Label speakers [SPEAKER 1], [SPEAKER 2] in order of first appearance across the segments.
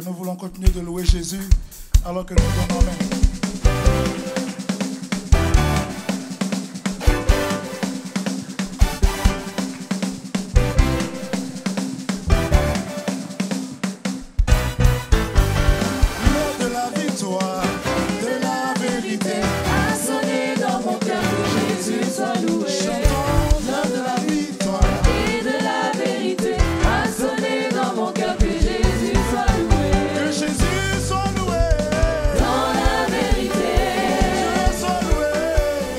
[SPEAKER 1] Nous voulons continuer de louer Jésus alors que nous donnons Amen. L'heure de la victoire, de la vérité
[SPEAKER 2] a sonné dans mon cœur, que Jésus soit loué.
[SPEAKER 1] Chantons l'heure de la victoire
[SPEAKER 2] Et de la vérité a sonné dans mon cœur, que Jésus soit loué.
[SPEAKER 1] Que Jésus soit loué.
[SPEAKER 2] Dans la vérité,
[SPEAKER 1] Dieu soit loué.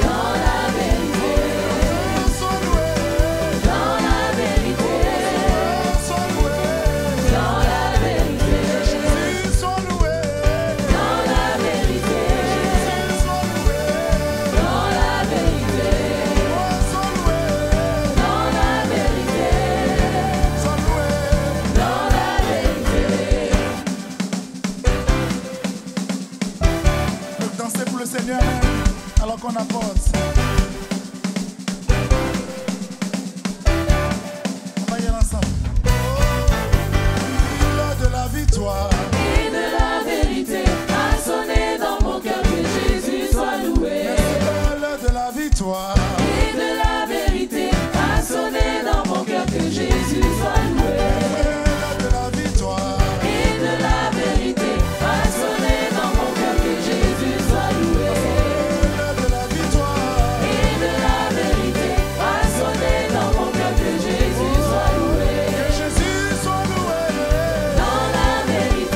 [SPEAKER 2] dans la vérité,
[SPEAKER 1] Dieu soit loué.
[SPEAKER 2] dans la vérité,
[SPEAKER 1] Dieu soit loué.
[SPEAKER 2] dans la vérité,
[SPEAKER 1] Jésus soit loué.
[SPEAKER 2] dans la vérité,
[SPEAKER 1] Jésus soit loué.
[SPEAKER 2] dans la vérité,
[SPEAKER 1] Oh, soit loué.
[SPEAKER 2] dans la vérité,
[SPEAKER 1] Soit loué.
[SPEAKER 2] dans la vérité.
[SPEAKER 1] Donc danser pour le Seigneur même, alors qu'on apporte. On va y aller ensemble. L'heure de la victoire.
[SPEAKER 2] Et de la vérité a sonné dans mon cœur, que Jésus soit loué.
[SPEAKER 1] L'heure de la victoire.
[SPEAKER 2] Et de la vérité a sonné dans mon cœur, que Jésus soit loué.
[SPEAKER 1] L'heure de la victoire.
[SPEAKER 2] Et de la vérité a sonné dans mon cœur, que Jésus soit loué.
[SPEAKER 1] L'heure de la victoire.
[SPEAKER 2] Et de la vérité a sonné dans mon cœur, que Jésus soit loué.
[SPEAKER 1] Que Jésus soit loué.
[SPEAKER 2] Dans la vérité,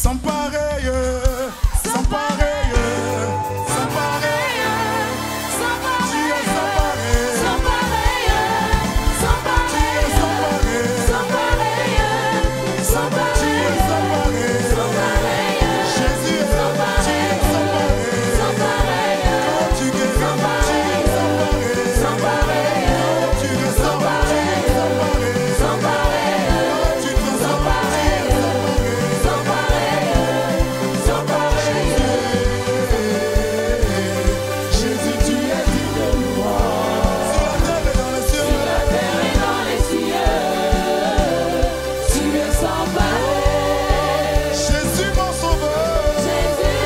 [SPEAKER 1] sans pareil, sans pareil, sans pareil. Tu es sans pareil,
[SPEAKER 2] sans pareil, sans pareil, sans pareil, sans pareil,
[SPEAKER 1] tu es sans pareil.
[SPEAKER 2] sans pareil,
[SPEAKER 1] Jésus, tu es sans pareil.
[SPEAKER 2] sans pareil,
[SPEAKER 1] Quand tu guéris, tu es sans pareil.
[SPEAKER 2] sans pareil,
[SPEAKER 1] Quand tu restaures, tu es sans pareil.
[SPEAKER 2] sans pareil,
[SPEAKER 1] Quand tu transformes, tu es sans pareil.
[SPEAKER 2] sans pareil, sans pareil.
[SPEAKER 1] Jésus, tu es digne de louange. Sur la terre et dans les cieux.
[SPEAKER 2] Sur la terre et dans les cieux, tu es sans pareil.
[SPEAKER 1] Jésus, mon sauveur.
[SPEAKER 2] Jésus,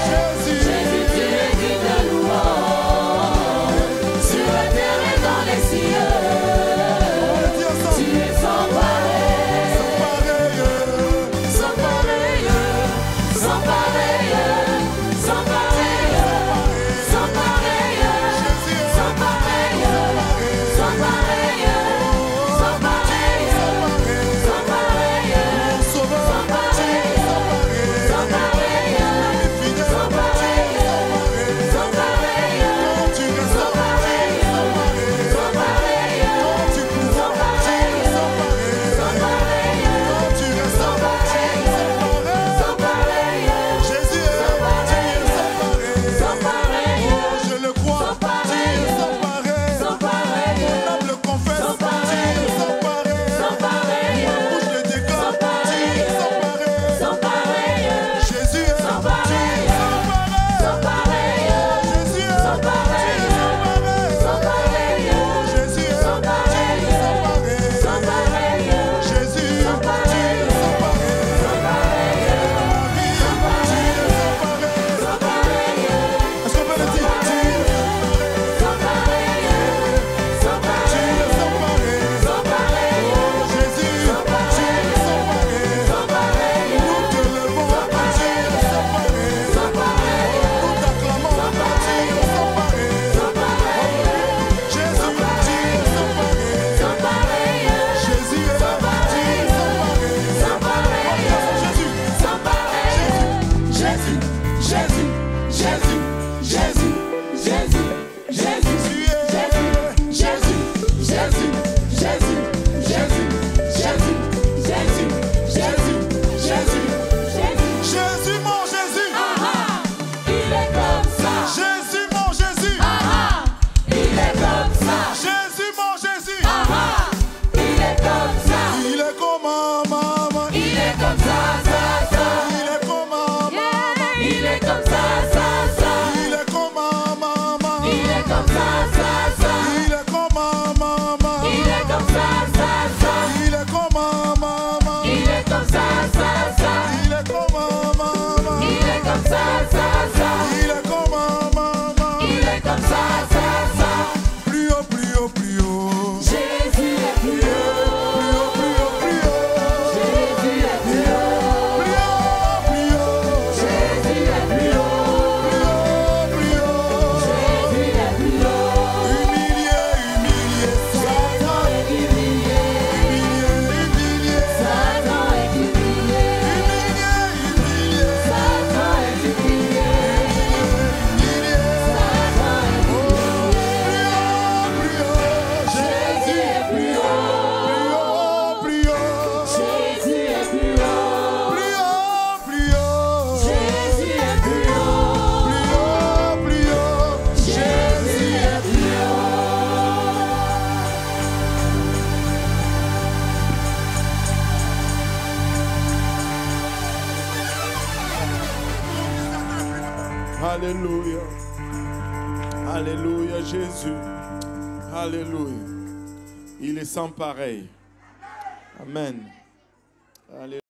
[SPEAKER 1] Jésus,
[SPEAKER 2] Jésus, tu es digne de louange. Sur la terre et dans les cieux,
[SPEAKER 1] on le dit ensemble.
[SPEAKER 2] tu es sans pareil.
[SPEAKER 1] Sans pareil,
[SPEAKER 2] Sans pareil, sans pareil, sans pareil, sans pareil,
[SPEAKER 1] Jésus,
[SPEAKER 2] sans pareil, sans pareil, sans pareil, sans pareil,
[SPEAKER 1] mon sauveur.
[SPEAKER 2] sans pareil, sans pareil,
[SPEAKER 1] Fidèle,
[SPEAKER 2] sans pareil, sans pareil,
[SPEAKER 1] quand tu restaures, tu es sans pareil.
[SPEAKER 2] sans pareil,
[SPEAKER 1] Quand tu
[SPEAKER 2] sans
[SPEAKER 1] couvres, tu es sans pareil.
[SPEAKER 2] sans pareil,
[SPEAKER 1] Quand tu restaures, tu es sans pareil.
[SPEAKER 2] sans pareil,
[SPEAKER 1] Jésus, tu es sans pareil.
[SPEAKER 2] sans pareil,
[SPEAKER 1] Oh, je le crois,
[SPEAKER 2] sans
[SPEAKER 1] tu
[SPEAKER 2] pareil,
[SPEAKER 1] es sans pareil.
[SPEAKER 2] sans pareil,
[SPEAKER 1] Mon âme le confesse,
[SPEAKER 2] sans
[SPEAKER 1] tu
[SPEAKER 2] pareil,
[SPEAKER 1] es sans pareil.
[SPEAKER 2] sans pareil,
[SPEAKER 1] Ma bouche le déclare,
[SPEAKER 2] sans
[SPEAKER 1] tu es sans pareil.
[SPEAKER 2] sans pareil,
[SPEAKER 1] Jésus,
[SPEAKER 2] sans
[SPEAKER 1] tu
[SPEAKER 2] pareil,
[SPEAKER 1] es sans pareil.
[SPEAKER 2] sans pareil,
[SPEAKER 1] Jésus,
[SPEAKER 2] sans pareil,
[SPEAKER 1] tu es sans pareil.
[SPEAKER 2] sans pareil,
[SPEAKER 1] Jésus,
[SPEAKER 2] sans pareil,
[SPEAKER 1] tu es sans pareil.
[SPEAKER 2] sans pareil,
[SPEAKER 1] Jésus,
[SPEAKER 2] sans
[SPEAKER 1] tu
[SPEAKER 2] pareil,
[SPEAKER 1] es sans pareil.
[SPEAKER 2] sans pareil,
[SPEAKER 1] Marie, tu es sans pareil.
[SPEAKER 2] sans pareil,
[SPEAKER 1] Est-ce qu'on peut le dire? Tu es
[SPEAKER 2] sans pareil, sans pareil, sans pareil,
[SPEAKER 1] Jésus, tu es sans pareil.
[SPEAKER 2] sans pareil,
[SPEAKER 1] Nous te levons, tu es sans pareil.
[SPEAKER 2] sans pareil,
[SPEAKER 1] Nous t'acclamons, tu es sans pareil.
[SPEAKER 2] sans pareil,
[SPEAKER 1] Jésus, tu es sans pareil.
[SPEAKER 2] sans pareil,
[SPEAKER 1] Jésus, tu es sans pareil.
[SPEAKER 2] sans pareil,
[SPEAKER 1] Jésus,
[SPEAKER 2] sans pareil, Jésus, Jésus, Jésus, Jésus, Jésus, Jésus,
[SPEAKER 1] tu es.
[SPEAKER 2] Jésus, Jésus, Jésus, Jésus, Jésus, Jésus, Jésus, Jésus, Jésus.
[SPEAKER 1] Jésus, mon Jésus.
[SPEAKER 2] Ah ah, il est comme ça.
[SPEAKER 1] Jésus, mon Jésus.
[SPEAKER 2] Ah ah, il est comme ça.
[SPEAKER 1] Jésus, mon Jésus.
[SPEAKER 2] Ah ah, il est comme ça.
[SPEAKER 1] Il est comme un maman.
[SPEAKER 2] Il est comme ça, ça, ça.
[SPEAKER 1] Il est comme un maman.
[SPEAKER 2] Il est comme ça, ça, ça.
[SPEAKER 1] Il est comme un maman.
[SPEAKER 2] Il est comme ça, ça, ça.
[SPEAKER 1] Il est comme un maman.
[SPEAKER 2] Il est comme ça, ça, ça.
[SPEAKER 1] Il est comme un maman.
[SPEAKER 2] Il est comme ça, ça, ça.
[SPEAKER 1] Il est comme un maman.
[SPEAKER 2] Il est comme ça, ça, ça.
[SPEAKER 1] Il est comme un maman.
[SPEAKER 2] Il est comme ça, ça, ça.
[SPEAKER 1] Plus haut, plus haut, plus haut.
[SPEAKER 2] Jésus est plus haut.
[SPEAKER 1] Plus haut, plus haut, plus haut.
[SPEAKER 2] Jésus est plus haut.
[SPEAKER 1] Plus haut, plus haut.
[SPEAKER 2] Jésus est plus haut.
[SPEAKER 1] Plus haut, plus haut.
[SPEAKER 2] Jésus est plus haut.
[SPEAKER 1] Humilié, humilié.
[SPEAKER 2] Satan est humilié.
[SPEAKER 1] Humilié, humilié.
[SPEAKER 2] Satan est humilié.
[SPEAKER 1] Humilié, humilié.
[SPEAKER 2] Satan est humilié.
[SPEAKER 1] Humilié.
[SPEAKER 2] Satan est humilié.
[SPEAKER 1] Plus haut,
[SPEAKER 2] Jésus est plus haut.
[SPEAKER 1] plus haut.
[SPEAKER 2] Jésus est plus haut.
[SPEAKER 1] Plus haut, plus haut.
[SPEAKER 2] Jésus est plus haut.
[SPEAKER 1] Plus haut, plus haut.
[SPEAKER 2] Jésus est plus haut.
[SPEAKER 1] Alléluia. Alléluia, Jésus. Alléluia. Il est sans pareil. Amen. Alléluia.